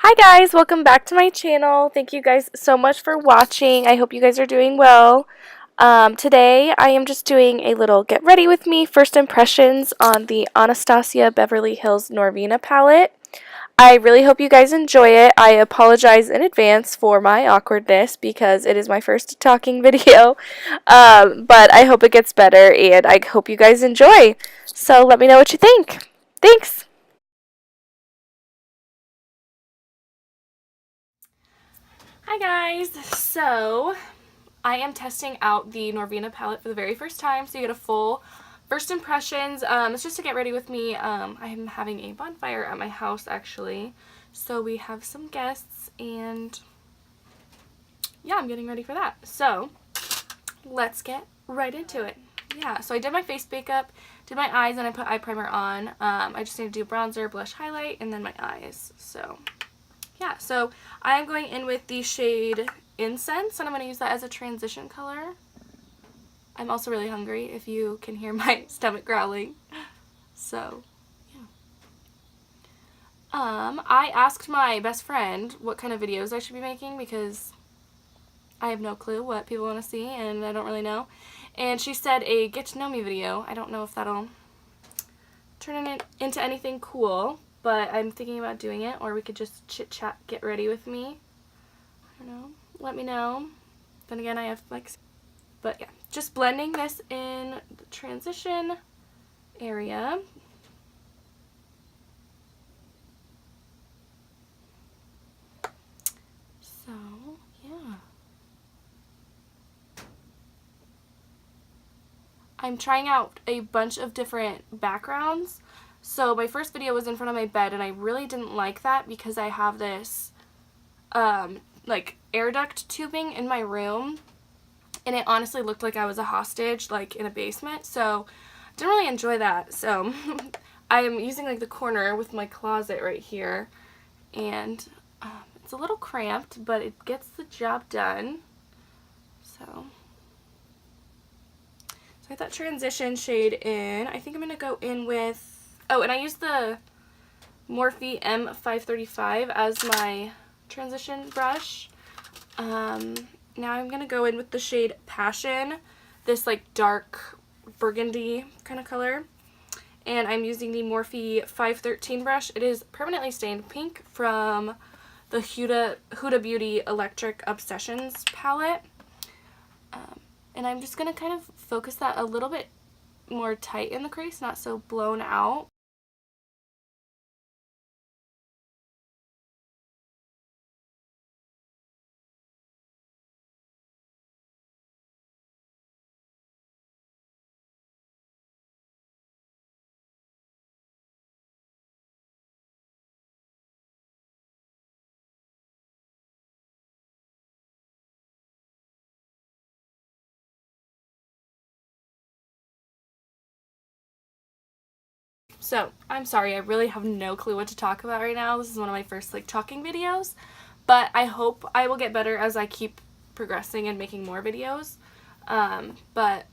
Hi guys, welcome back to my channel. Thank you guys so much for watching. I hope you guys are doing well. Today I am just doing a little get ready with me first impressions on the Anastasia Beverly Hills Norvina palette. I really hope you guys enjoy it. I apologize in advance for my awkwardness because it is my first talking video, but I hope it gets better and I hope you guys enjoy. So let me know what you think. Thanks! Hi guys! So I am testing out the Norvina palette for the very first time, so you get a full first impressions. It's just to get ready with me. I'm having a bonfire at my house actually, so we have some guests and yeah, I'm getting ready for that. So let's get right into it. Yeah, so I did my face makeup, did my eyes, and I put eye primer on. I just need to do bronzer, blush, highlight, and then my eyes. So yeah, so I am going in with the shade Incense, and I'm going to use that as a transition color. I'm also really hungry, if you can hear my stomach growling. So, yeah. I asked my best friend what kind of videos I should be making because I have no clue what people want to see, and I don't really know. And she said a get to know me video. I don't know if that'll turn it into anything cool, but I'm thinking about doing it, or we could just chit chat, get ready with me. I don't know. Let me know. Then again, I have like, but yeah, just blending this in the transition area. So yeah, I'm trying out a bunch of different backgrounds. So my first video was in front of my bed, and I really didn't like that because I have this like air duct tubing in my room, and it honestly looked like I was a hostage, like in a basement, so I didn't really enjoy that. So I'm using like the corner with my closet right here, and it's a little cramped, but it gets the job done. So I got that transition shade in. I think I'm going to go in with, oh, and I used the Morphe M535 as my transition brush. Now I'm going to go in with the shade Passion, this like dark burgundy kind of color. And I'm using the Morphe 513 brush. It is permanently stained pink from the Huda Beauty Electric Obsessions palette. And I'm just going to kind of focus that a little bit more tight in the crease, not so blown out. So, I'm sorry, I really have no clue what to talk about right now. This is one of my first like talking videos, but I hope I will get better as I keep progressing and making more videos. But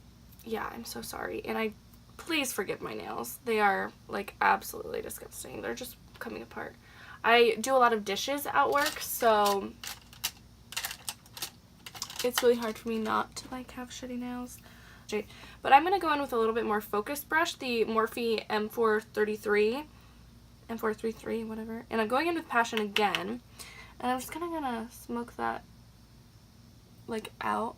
yeah, I'm so sorry, and please forgive my nails. They are like absolutely disgusting. They're just coming apart. I do a lot of dishes at work, so it's really hard for me not to like have shitty nails. But I'm going to go in with a little bit more focused brush, the Morphe M433, whatever. And I'm going in with Passion again. And I'm just kind of going to smoke that like out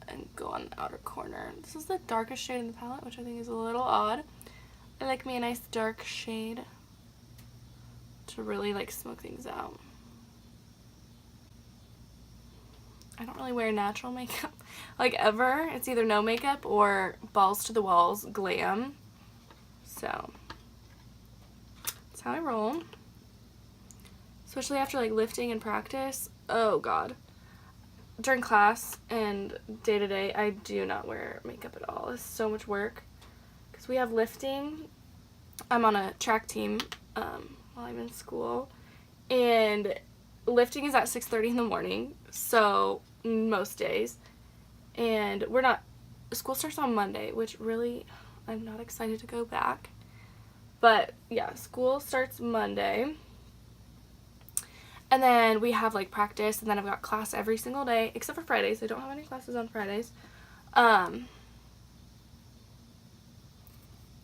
and go on the outer corner. This is the darkest shade in the palette, which I think is a little odd. I like me a nice dark shade to really like smoke things out. I don't really wear natural makeup, like ever. It's either no makeup or balls to the walls glam. So that's how I roll. Especially after like lifting and practice. Oh god. During class and day to day, I do not wear makeup at all. It's so much work. Because we have lifting. I'm on a track team while I'm in school. And lifting is at 6:30 in the morning. So most days, and school starts on Monday, which really I'm not excited to go back, but yeah, school starts Monday, And then we have like practice, and then I've got class every single day except for Fridays. I don't have any classes on Fridays.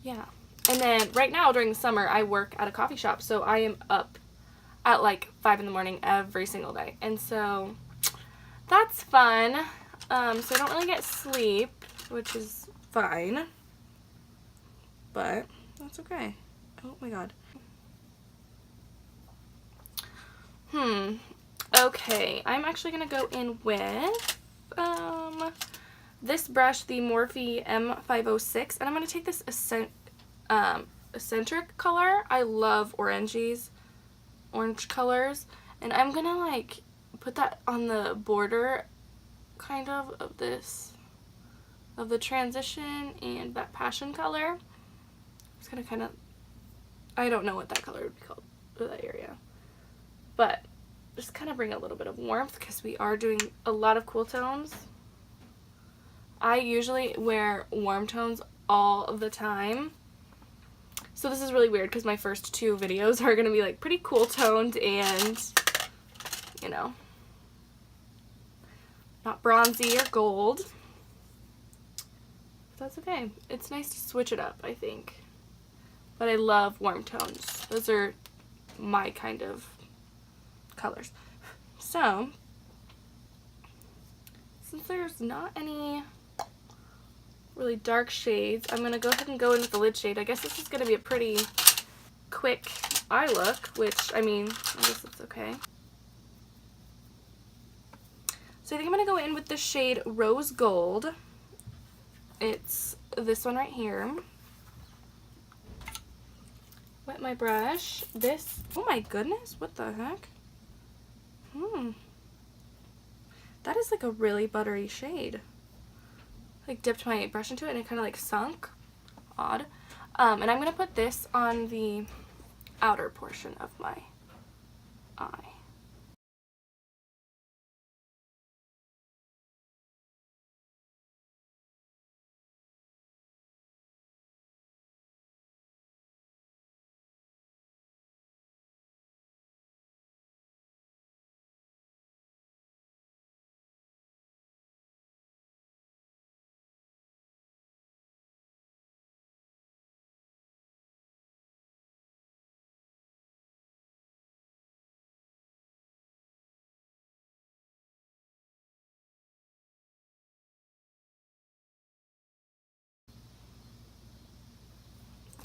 Yeah. And then right now during the summer I work at a coffee shop, so I am up at like 5 in the morning every single day. And so that's fun. So I don't really get sleep, which is fine. But that's okay. Oh my god. Okay, I'm actually gonna go in with this brush, the Morphe M506, and I'm gonna take this eccentric color. I love orange colors, and I'm gonna like put that on the border kind of this, of the transition and that passion color. It's gonna kind of, I don't know what that color would be called, or that area, but just kind of bring a little bit of warmth because we are doing a lot of cool tones. I usually wear warm tones all of the time, so this is really weird because my first 2 videos are going to be like pretty cool toned and, you know, not bronzy or gold. But that's okay. It's nice to switch it up, I think. But I love warm tones. Those are my kind of colors. So, since there's not any really dark shades, I'm going to go ahead and go in with the lid shade. I guess this is going to be a pretty quick eye look, which, I mean, I guess it's okay. So I think I'm going to go in with the shade Rose Gold. It's this one right here. Wet my brush. This, oh my goodness, what the heck? That is like a really buttery shade. Like dipped my brush into it and it kind of like sunk. Odd. And I'm going to put this on the outer portion of my eye.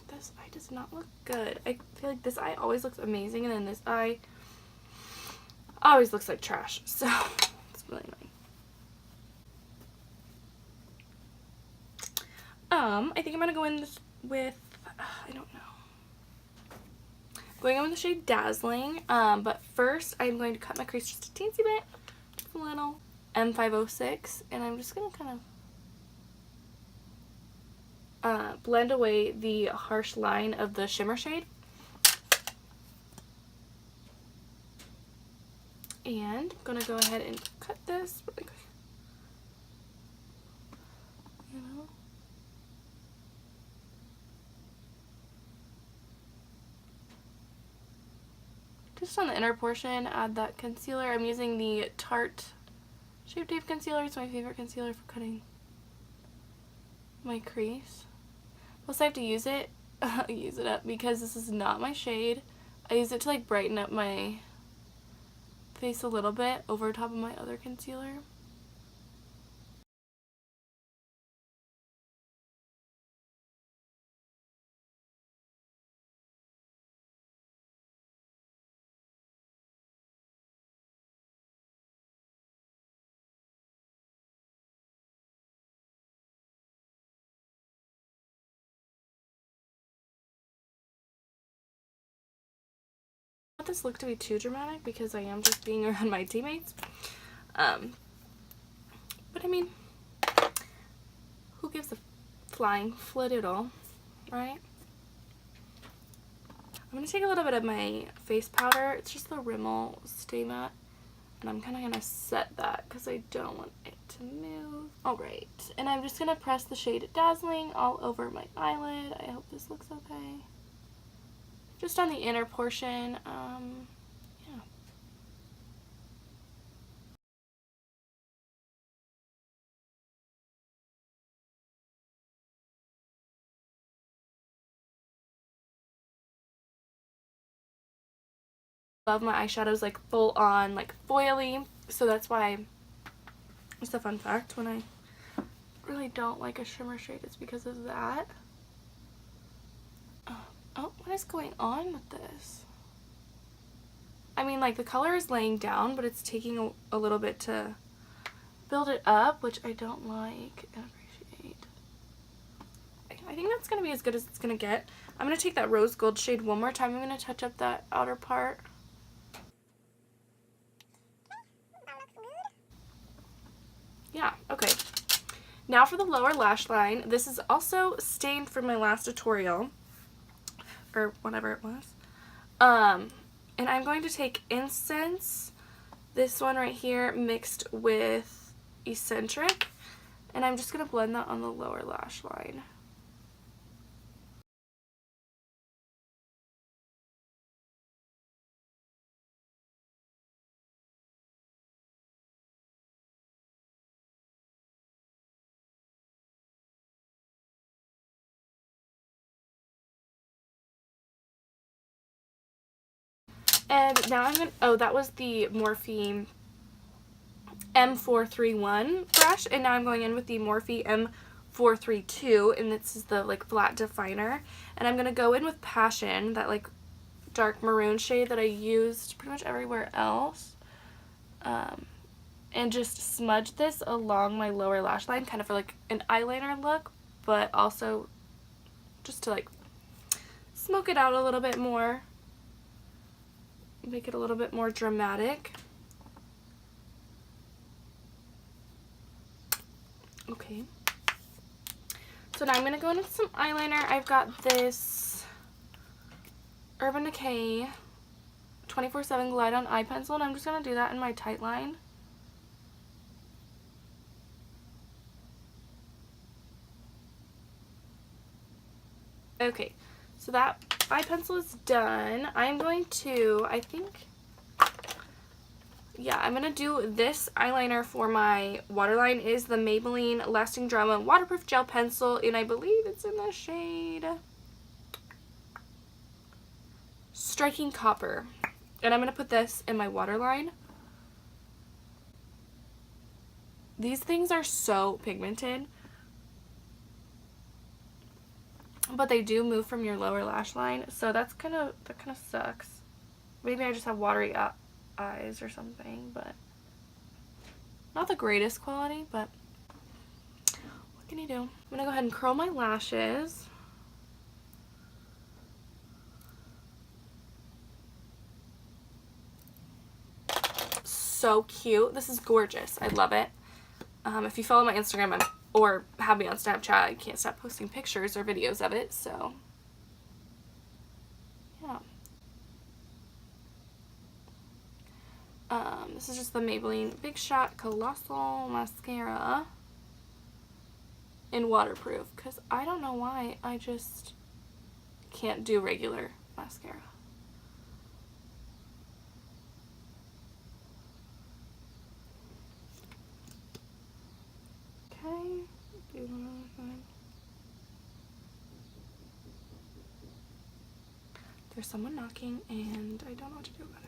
This eye does not look good. I feel like this eye always looks amazing, and then this eye always looks like trash. So it's really annoying. I think I'm gonna go in with I don't know. Going in with the shade Dazzling. But first I'm going to cut my crease just a teensy bit, just a little. M506, and I'm just gonna kind of blend away the harsh line of the shimmer shade. And I'm gonna go ahead and cut this really quick. You know? Just on the inner portion, add that concealer. I'm using the Tarte Shape Tape Concealer. It's my favorite concealer for cutting my crease. Plus I have to use it up because this is not my shade. I use it to like brighten up my face a little bit over top of my other concealer. I don't want this look to be too dramatic because I am just being around my teammates. But I mean, who gives a flying flittiddle, right? I'm going to take a little bit of my face powder. It's just the Rimmel Stay Matte. And I'm kind of going to set that because I don't want it to move. Alright. And I'm just going to press the shade Dazzling all over my eyelid. I hope this looks okay. Just on the inner portion. Yeah. love my eyeshadows like full on, like foily, so that's why, just a fun fact, when I really don't like a shimmer shade, it's because of that. Oh, what is going on with this? I mean, like, the color is laying down, but it's taking a little bit to build it up, which I don't like and appreciate. I think that's going to be as good as it's going to get. I'm going to take that rose gold shade one more time. I'm going to touch up that outer part. Yeah, okay. Now for the lower lash line. This is also stained from my last tutorial, or whatever it was. And I'm going to take Incense, this one right here, mixed with Eccentric, and I'm just going to blend that on the lower lash line. And now I'm going to, oh, that was the Morphe M431 brush, and now I'm going in with the Morphe M432, and this is the, like, flat definer. And I'm going to go in with Passion, that, like, dark maroon shade that I used pretty much everywhere else. And just smudge this along my lower lash line, kind of for, like, an eyeliner look, but also just to, like, smoke it out a little bit more. Make it a little bit more dramatic. Okay. So now I'm going to go in with some eyeliner. I've got this Urban Decay 24/7 Glide On Eye Pencil, and I'm just going to do that in my tight line. Okay, so that eye pencil is done. I'm going to, I think, yeah, I'm going to do this eyeliner for my waterline. It is the Maybelline Lasting Drama Waterproof Gel Pencil, and I believe it's in the shade Striking Copper. And I'm going to put this in my waterline. These things are so pigmented, but they do move from your lower lash line, so that kind of sucks. Maybe I just have watery eyes or something, but not the greatest quality, but what can you do? I'm gonna go ahead and curl my lashes. So cute. This is gorgeous. I love it. If you follow my Instagram or have me on Snapchat, I can't stop posting pictures or videos of it, so yeah. This is just the Maybelline Big Shot Colossal Mascara in waterproof, because I don't know why, I just can't do regular mascara. Okay, do one other side. There's someone knocking and I don't know what to do about it.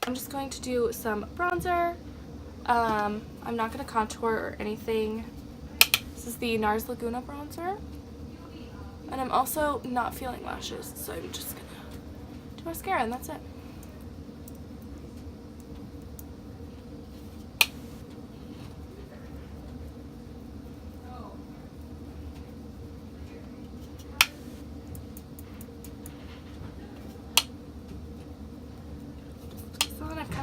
I'm just going to do some bronzer. I'm not going to contour or anything. This is the NARS Laguna bronzer. And I'm also not feeling lashes, so I'm just going to do mascara and that's it.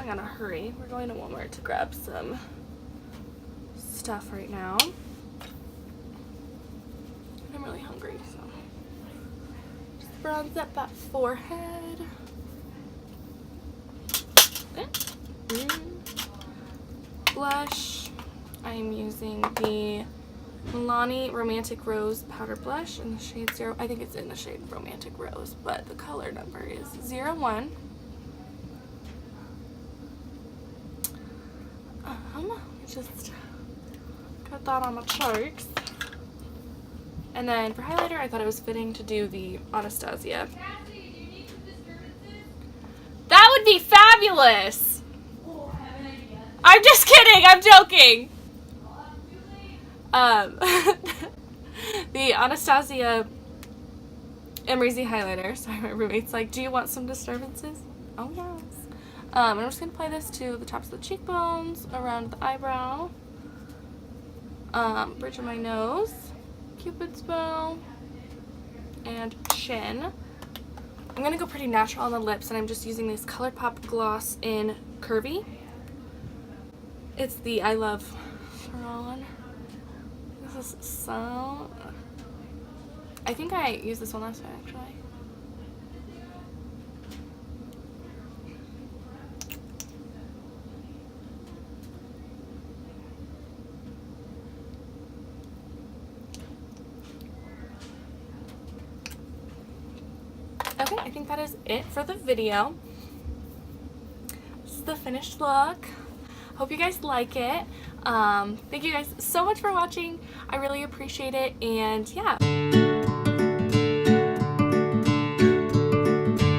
Gotta hurry. We're going to Walmart to grab some stuff right now. I'm really hungry, so just bronze up that forehead. Blush. I'm using the Milani Romantic Rose Powder Blush in the shade 0. I think it's in the shade Romantic Rose, but the color number is 01. Just got that on my cheeks. And then for highlighter, I thought it was fitting to do the Anastasia. That would be fabulous! I'm just kidding, I'm joking! The Anastasia Emery highlighter. Sorry, my roommate's like, do you want some disturbances? Oh, yes. I'm just going to apply this to the tops of the cheekbones, around the eyebrow, bridge of my nose, Cupid's bow, and chin. I'm going to go pretty natural on the lips, and I'm just using this ColourPop gloss in Curvy. It's the I Love Ron. This is so... I think I used this one last time, actually. Okay, I think that is it for the video. This is the finished look. Hope you guys like it. Thank you guys so much for watching. I really appreciate it, and yeah.